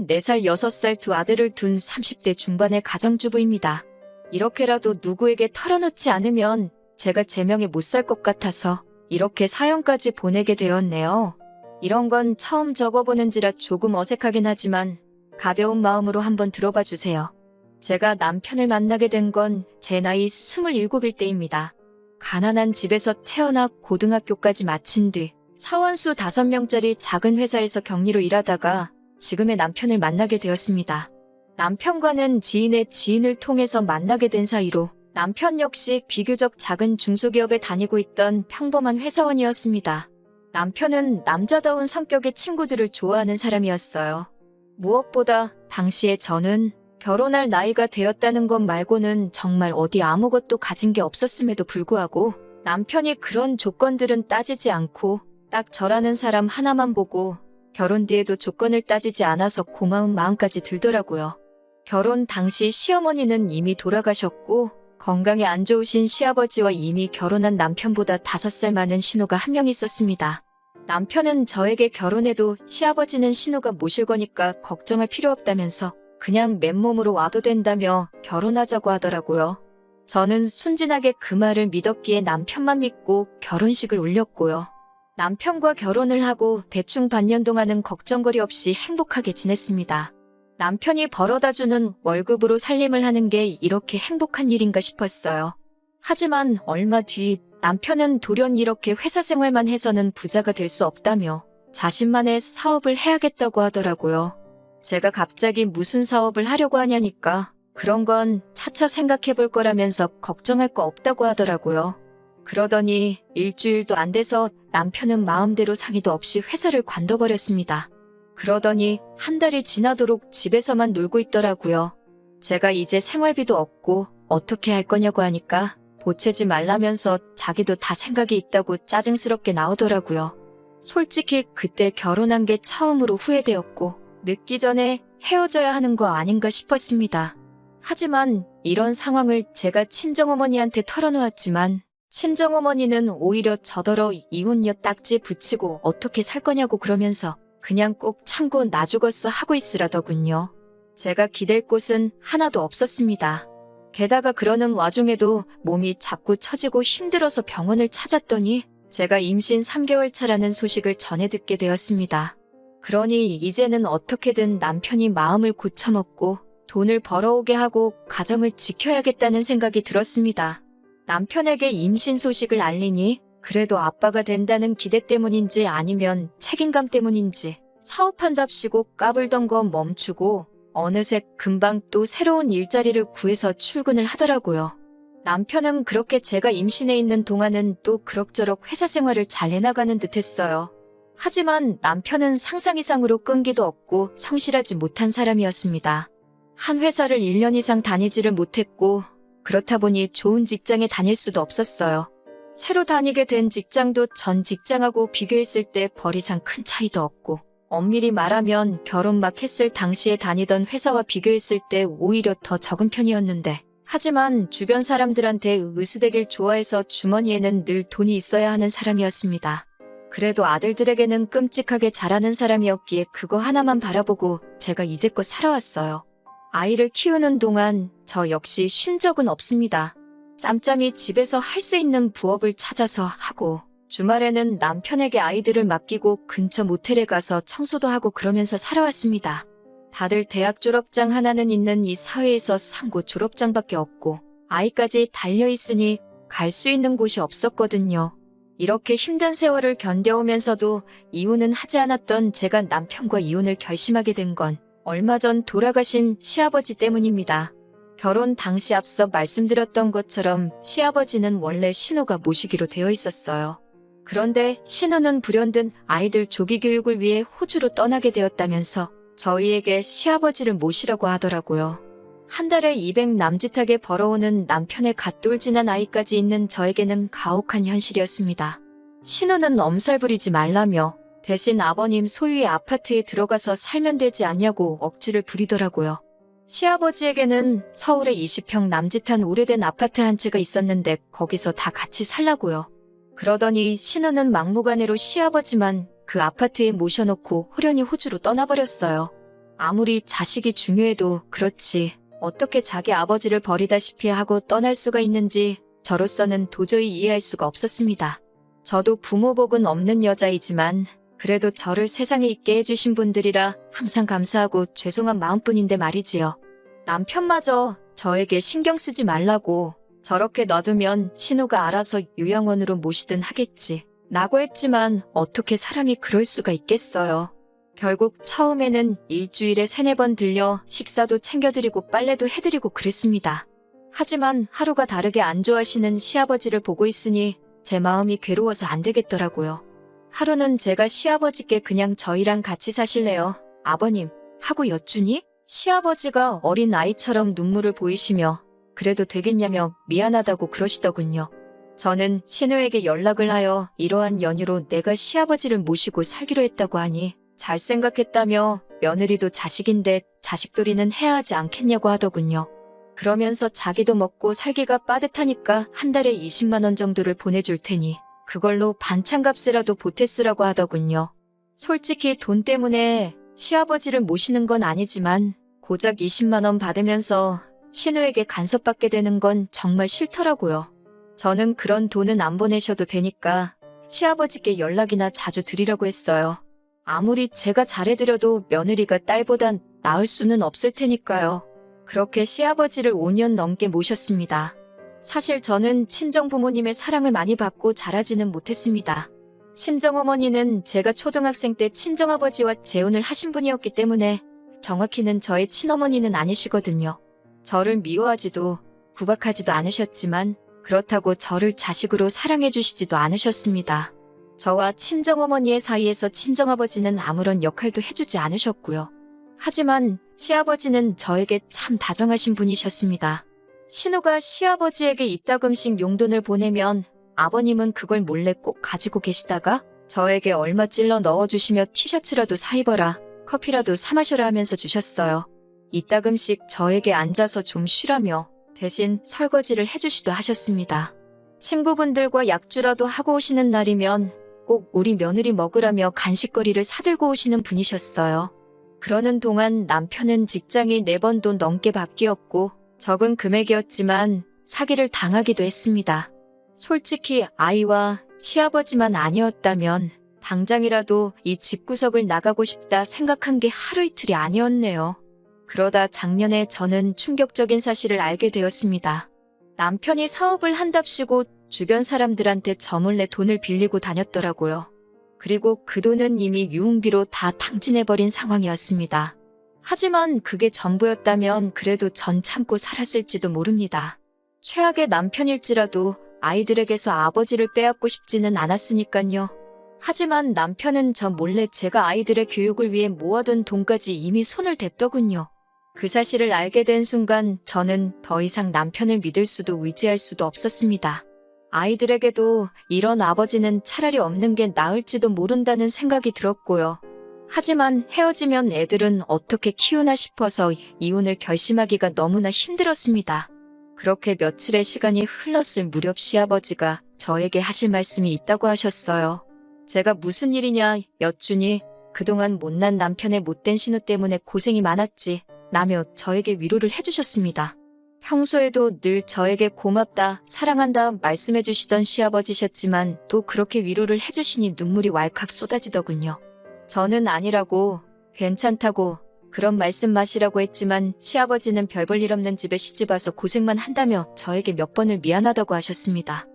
4살, 6살 두 아들을 둔 30대 중반의 가정주부입니다. 이렇게라도 누구에게 털어놓지 않으면 제가 제명에 못 살 것 같아서 이렇게 사연까지 보내게 되었네요. 이런 건 처음 적어보는지라 조금 어색하긴 하지만 가벼운 마음으로 한번 들어봐 주세요. 제가 남편을 만나게 된 건 제 나이 27일 때입니다. 가난한 집에서 태어나 고등학교까지 마친 뒤 사원수 5명짜리 작은 회사에서 격리로 일하다가 지금의 남편을 만나게 되었습니다. 남편과는 지인의 지인을 통해서 만나게 된 사이로 남편 역시 비교적 작은 중소기업에 다니고 있던 평범한 회사원이었습니다. 남편은 남자다운 성격의 친구들을 좋아하는 사람이었어요. 무엇보다 당시에 저는 결혼할 나이가 되었다는 것 말고는 정말 어디 아무것도 가진 게 없었음에도 불구하고 남편이 그런 조건들은 따지지 않고 딱 저라는 사람 하나만 보고 결혼 뒤에도 조건을 따지지 않아서 고마운 마음까지 들더라고요. 결혼 당시 시어머니는 이미 돌아가셨고 건강이 안 좋으신 시아버지와 이미 결혼한 남편보다 5살 많은 신우가 한 명 있었습니다. 남편은 저에게 결혼해도 시아버지는 신우가 모실 거니까 걱정할 필요 없다면서 그냥 맨몸으로 와도 된다며 결혼하자고 하더라고요. 저는 순진하게 그 말을 믿었기에 남편만 믿고 결혼식을 올렸고요. 남편과 결혼을 하고 대충 반년 동안은 걱정거리 없이 행복하게 지냈습니다. 남편이 벌어다주는 월급으로 살림을 하는 게 이렇게 행복한 일인가 싶었어요. 하지만 얼마 뒤 남편은 돌연 이렇게 회사 생활만 해서는 부자가 될 수 없다며 자신만의 사업을 해야겠다고 하더라고요. 제가 갑자기 무슨 사업을 하려고 하냐니까 그런 건 차차 생각해 볼 거라면서 걱정할 거 없다고 하더라고요. 그러더니 일주일도 안 돼서 남편은 마음대로 상의도 없이 회사를 관둬버렸습니다. 그러더니 한 달이 지나도록 집에서만 놀고 있더라고요. 제가 이제 생활비도 없고 어떻게 할 거냐고 하니까 보채지 말라면서 자기도 다 생각이 있다고 짜증스럽게 나오더라고요. 솔직히 그때 결혼한 게 처음으로 후회되었고 늦기 전에 헤어져야 하는 거 아닌가 싶었습니다. 하지만 이런 상황을 제가 친정어머니한테 털어놓았지만 친정어머니는 오히려 저더러 이혼녀 딱지 붙이고 어떻게 살 거냐고 그러면서 그냥 꼭 참고 나 죽었어 하고 있으라더군요. 제가 기댈 곳은 하나도 없었습니다. 게다가 그러는 와중에도 몸이 자꾸 처지고 힘들어서 병원을 찾았더니 제가 임신 3개월 차라는 소식을 전해 듣게 되었습니다. 그러니 이제는 어떻게든 남편이 마음을 고쳐먹고 돈을 벌어오게 하고 가정을 지켜야겠다는 생각이 들었습니다. 남편에게 임신 소식을 알리니 그래도 아빠가 된다는 기대 때문인지 아니면 책임감 때문인지 사업한답시고 까불던 거 멈추고 어느새 금방 또 새로운 일자리를 구해서 출근을 하더라고요. 남편은 그렇게 제가 임신해 있는 동안은 또 그럭저럭 회사 생활을 잘 해나가는 듯 했어요. 하지만 남편은 상상 이상으로 끈기도 없고 성실하지 못한 사람이었습니다. 한 회사를 1년 이상 다니지를 못했고 그렇다 보니 좋은 직장에 다닐 수도 없었어요. 새로 다니게 된 직장도 전 직장하고 비교했을 때 벌 이상 큰 차이도 없고 엄밀히 말하면 결혼 막 했을 당시에 다니던 회사와 비교했을 때 오히려 더 적은 편이었는데 하지만 주변 사람들한테 으스대길 좋아해서 주머니에는 늘 돈이 있어야 하는 사람이었습니다. 그래도 아들들에게는 끔찍하게 잘하는 사람이었기에 그거 하나만 바라보고 제가 이제껏 살아왔어요. 아이를 키우는 동안 저 역시 쉰 적은 없습니다. 짬짬이 집에서 할 수 있는 부업을 찾아서 하고 주말에는 남편에게 아이들을 맡기고 근처 모텔에 가서 청소도 하고 그러면서 살아왔습니다. 다들 대학 졸업장 하나는 있는 이 사회에서 상고 졸업장밖에 없고 아이까지 달려있으니 갈 수 있는 곳이 없었거든요. 이렇게 힘든 세월을 견뎌오면서도 이혼은 하지 않았던 제가 남편과 이혼을 결심하게 된 건 얼마 전 돌아가신 시아버지 때문입니다. 결혼 당시 앞서 말씀드렸던 것처럼 시아버지는 원래 신우가 모시기로 되어 있었어요. 그런데 신우는 불현듯 아이들 조기 교육을 위해 호주로 떠나게 되었다면서 저희에게 시아버지를 모시라고 하더라고요. 한 달에 200 남짓하게 벌어오는 남편의 갓돌진한 아이까지 있는 저에게는 가혹한 현실이었습니다. 신우는 엄살 부리지 말라며 대신 아버님 소유의 아파트에 들어가서 살면 되지 않냐고 억지를 부리더라고요. 시아버지에게는 서울에 20평 남짓한 오래된 아파트 한 채가 있었는데 거기서 다 같이 살라고요. 그러더니 신우는 막무가내로 시아버지만 그 아파트에 모셔놓고 호련히 호주로 떠나버렸어요. 아무리 자식이 중요해도 그렇지 어떻게 자기 아버지를 버리다시피 하고 떠날 수가 있는지 저로서는 도저히 이해할 수가 없었습니다. 저도 부모복은 없는 여자이지만 그래도 저를 세상에 있게 해주신 분들이라 항상 감사하고 죄송한 마음뿐인데 말이지요. 남편마저 저에게 신경 쓰지 말라고 저렇게 놔두면 신우가 알아서 요양원으로 모시든 하겠지 라고 했지만 어떻게 사람이 그럴 수가 있겠어요. 결국 처음에는 일주일에 3-4번 들려 식사도 챙겨드리고 빨래도 해드리고 그랬습니다. 하지만 하루가 다르게 안 좋아하시는 시아버지를 보고 있으니 제 마음이 괴로워서 안 되겠더라고요. 하루는 제가 시아버지께 그냥 저희랑 같이 사실래요? 아버님 하고 여쭈니 시아버지가 어린 아이처럼 눈물을 보이시며 그래도 되겠냐며 미안하다고 그러시더군요. 저는 신우에게 연락을 하여 이러한 연유로 내가 시아버지를 모시고 살기로 했다고 하니 잘 생각했다며 며느리도 자식인데 자식돌이는 해야 하지 않겠냐고 하더군요. 그러면서 자기도 먹고 살기가 빠듯하니까 한 달에 20만 원 정도를 보내줄 테니 그걸로 반찬값이라도 보태 쓰라고 하더군요. 솔직히 돈 때문에 시아버지를 모시는 건 아니지만 고작 20만 원 받으면서 신우에게 간섭받게 되는 건 정말 싫더라고요. 저는 그런 돈은 안 보내셔도 되니까 시아버지께 연락이나 자주 드리라고 했어요. 아무리 제가 잘해드려도 며느리가 딸보단 나을 수는 없을 테니까요. 그렇게 시아버지를 5년 넘게 모셨습니다. 사실 저는 친정부모님의 사랑을 많이 받고 자라지는 못했습니다. 친정어머니는 제가 초등학생 때 친정아버지와 재혼을 하신 분이었기 때문에 정확히는 저의 친어머니는 아니시거든요. 저를 미워하지도 구박하지도 않으셨지만 그렇다고 저를 자식으로 사랑해주시지도 않으셨습니다. 저와 친정어머니의 사이에서 친정아버지는 아무런 역할도 해주지 않으셨고요. 하지만 시아버지는 저에게 참 다정하신 분이셨습니다. 신우가 시아버지에게 이따금씩 용돈을 보내면 아버님은 그걸 몰래 꼭 가지고 계시다가 저에게 얼마 찔러 넣어주시며 티셔츠라도 사 입어라, 커피라도 사 마셔라 하면서 주셨어요. 이따금씩 저에게 앉아서 좀 쉬라며 대신 설거지를 해주시도 하셨습니다. 친구분들과 약주라도 하고 오시는 날이면 꼭 우리 며느리 먹으라며 간식거리를 사들고 오시는 분이셨어요. 그러는 동안 남편은 직장이 4번도 넘게 바뀌었고 적은 금액이었지만 사기를 당하기도 했습니다. 솔직히 아이와 시아버지만 아니었다면 당장이라도 이 집구석을 나가고 싶다 생각한 게 하루 이틀이 아니었네요. 그러다 작년에 저는 충격적인 사실을 알게 되었습니다. 남편이 사업을 한답시고 주변 사람들한테 저 몰래 돈을 빌리고 다녔더라고요. 그리고 그 돈은 이미 유흥비로 다 탕진해버린 상황이었습니다. 하지만 그게 전부였다면 그래도 전 참고 살았을지도 모릅니다. 최악의 남편일지라도 아이들에게서 아버지를 빼앗고 싶지는 않았으니까요. 하지만 남편은 저 몰래 제가 아이들의 교육을 위해 모아둔 돈까지 이미 손을 댔더군요. 그 사실을 알게 된 순간 저는 더 이상 남편을 믿을 수도 의지할 수도 없었습니다. 아이들에게도 이런 아버지는 차라리 없는 게 나을지도 모른다는 생각이 들었고요. 하지만 헤어지면 애들은 어떻게 키우나 싶어서 이혼을 결심하기가 너무나 힘들었습니다. 그렇게 며칠의 시간이 흘렀을 무렵 시아버지가 저에게 하실 말씀이 있다고 하셨어요. 제가 무슨 일이냐 여쭈니 그동안 못난 남편의 못된 신우 때문에 고생이 많았지 라며 저에게 위로를 해주셨습니다. 평소에도 늘 저에게 고맙다, 사랑한다 말씀해주시던 시아버지셨지만 또 그렇게 위로를 해주시니 눈물이 왈칵 쏟아지더군요. 저는 아니라고, 괜찮다고, 그런 말씀 마시라고 했지만 시아버지는 별 볼 일 없는 집에 시집와서 고생만 한다며 저에게 몇 번을 미안하다고 하셨습니다.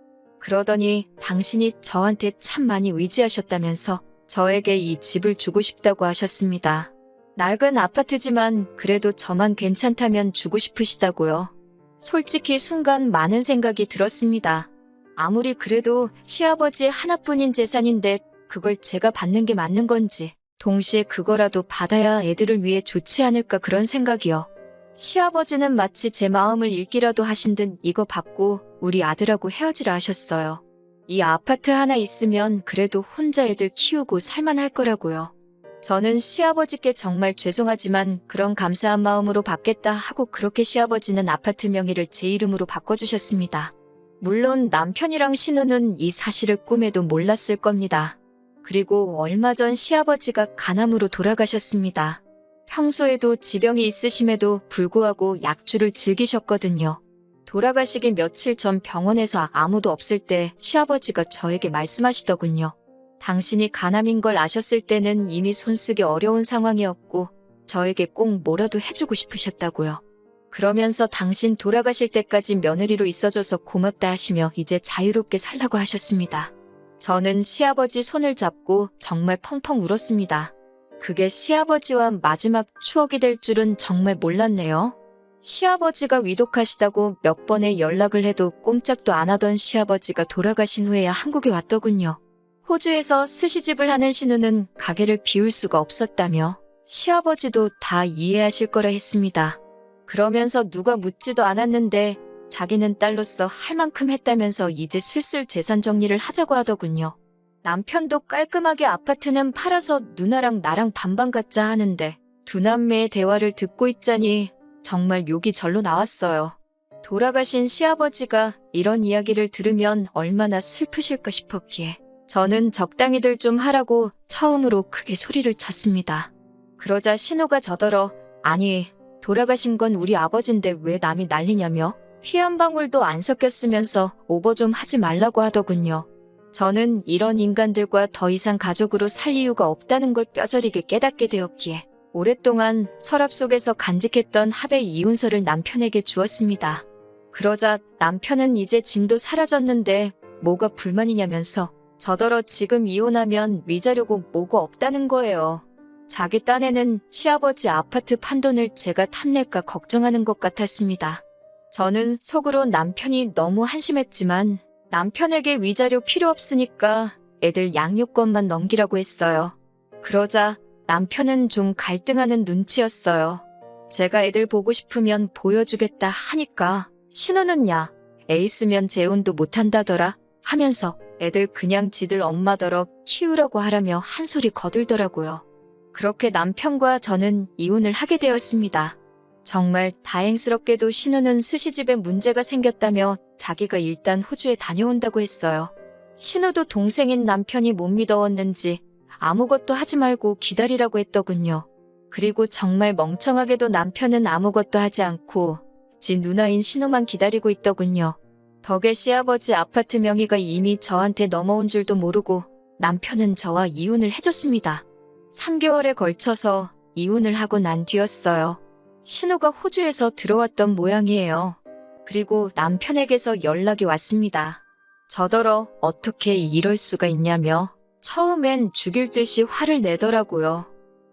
그러더니 당신이 저한테 참 많이 의지하셨다면서 저에게 이 집을 주고 싶다고 하셨습니다. 낡은 아파트지만 그래도 저만 괜찮다면 주고 싶으시다고요. 솔직히 순간 많은 생각이 들었습니다. 아무리 그래도 시아버지의 하나뿐인 재산인데 그걸 제가 받는 게 맞는 건지 동시에 그거라도 받아야 애들을 위해 좋지 않을까 그런 생각이요. 시아버지는 마치 제 마음을 읽기라도 하신 듯 이거 받고 우리 아들하고 헤어지라 하셨어요. 이 아파트 하나 있으면 그래도 혼자 애들 키우고 살만할 거라고요. 저는 시아버지께 정말 죄송하지만 그런 감사한 마음으로 받겠다 하고 그렇게 시아버지는 아파트 명의를 제 이름으로 바꿔주셨습니다. 물론 남편이랑 신우는 이 사실을 꿈에도 몰랐을 겁니다. 그리고 얼마 전 시아버지가 간암으로 돌아가셨습니다. 평소에도 지병이 있으심에도 불구하고 약주를 즐기셨거든요. 돌아가시기 며칠 전 병원에서 아무도 없을 때 시아버지가 저에게 말씀하시더군요. 당신이 간암인 걸 아셨을 때는 이미 손쓰기 어려운 상황이었고 저에게 꼭 뭐라도 해주고 싶으셨다고요. 그러면서 당신 돌아가실 때까지 며느리로 있어줘서 고맙다 하시며 이제 자유롭게 살라고 하셨습니다. 저는 시아버지 손을 잡고 정말 펑펑 울었습니다. 그게 시아버지와 마지막 추억이 될 줄은 정말 몰랐네요. 시아버지가 위독하시다고 몇 번의 연락을 해도 꼼짝도 안 하던 시아버지가 돌아가신 후에야 한국에 왔더군요. 호주에서 스시집을 하는 신우는 가게를 비울 수가 없었다며 시아버지도 다 이해하실 거라 했습니다. 그러면서 누가 묻지도 않았는데 자기는 딸로서 할 만큼 했다면서 이제 슬슬 재산 정리를 하자고 하더군요. 남편도 깔끔하게 아파트는 팔아서 누나랑 나랑 반반 갖자 하는데 두 남매의 대화를 듣고 있자니 정말 욕이 절로 나왔어요. 돌아가신 시아버지가 이런 이야기를 들으면 얼마나 슬프실까 싶었기에 저는 적당히들 좀 하라고 처음으로 크게 소리를 쳤습니다. 그러자 신우가 저더러 아니 돌아가신 건 우리 아버지인데 왜 남이 난리냐며 피 한 방울도 안 섞였으면서 오버 좀 하지 말라고 하더군요. 저는 이런 인간들과 더 이상 가족으로 살 이유가 없다는 걸 뼈저리게 깨닫게 되었기에 오랫동안 서랍 속에서 간직했던 합의 이혼서를 남편에게 주었습니다. 그러자 남편은 이제 짐도 사라졌는데 뭐가 불만이냐면서 저더러 지금 이혼하면 위자료고 뭐고 없다는 거예요. 자기 딴에는 시아버지 아파트 판돈을 제가 탐낼까 걱정하는 것 같았습니다. 저는 속으로 남편이 너무 한심했지만 남편에게 위자료 필요 없으니까 애들 양육권만 넘기라고 했어요. 그러자 남편은 좀 갈등하는 눈치였어요. 제가 애들 보고 싶으면 보여주겠다 하니까 신우는 야, 애 있으면 재혼도 못한다더라 하면서 애들 그냥 지들 엄마더러 키우라고 하라며 한 소리 거들더라고요. 그렇게 남편과 저는 이혼을 하게 되었습니다. 정말 다행스럽게도 신우는 스시집에 문제가 생겼다며 자기가 일단 호주에 다녀온다고 했어요. 신우도 동생인 남편이 못 믿어왔는지 아무것도 하지 말고 기다리라고 했더군요. 그리고 정말 멍청하게도 남편은 아무것도 하지 않고 지 누나인 신우만 기다리고 있더군요. 덕에 시아버지 아파트 명의가 이미 저한테 넘어온 줄도 모르고 남편은 저와 이혼을 해줬습니다. 3개월에 걸쳐서 이혼을 하고 난 뒤였어요. 신우가 호주에서 들어왔던 모양이에요. 그리고 남편에게서 연락이 왔습니다. 저더러 어떻게 이럴 수가 있냐며 처음엔 죽일 듯이 화를 내더라고요.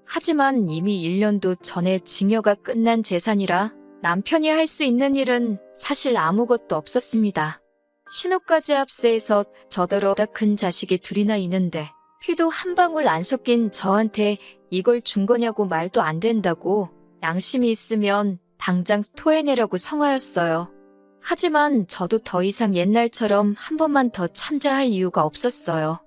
하지만 이미 1년도 전에 증여가 끝난 재산이라 남편이 할 수 있는 일은 사실 아무것도 없었습니다. 신우까지 합세해서 저더러 큰 자식이 둘이나 있는데 피도 한 방울 안 섞인 저한테 이걸 준 거냐고 말도 안 된다고 양심이 있으면 당장 토해내라고 성하였어요. 하지만 저도 더 이상 옛날처럼 한 번만 더 참자할 이유가 없었어요.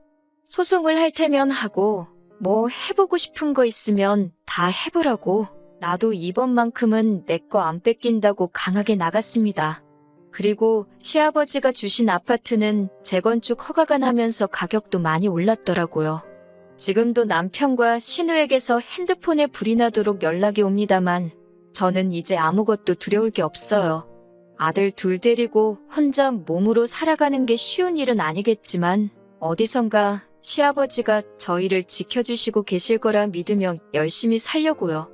소송을 할 테면 하고 뭐 해보고 싶은 거 있으면 다 해보라고 나도 이번만큼은 내 거 안 뺏긴다고 강하게 나갔습니다. 그리고 시아버지가 주신 아파트는 재건축 허가가 나면서 가격도 많이 올랐더라고요. 지금도 남편과 신우에게서 핸드폰에 불이 나도록 연락이 옵니다만 저는 이제 아무것도 두려울 게 없어요. 아들 둘 데리고 혼자 몸으로 살아가는 게 쉬운 일은 아니겠지만 어디선가 시아버지가 저희를 지켜주시고 계실 거라 믿으며 열심히 살려고요.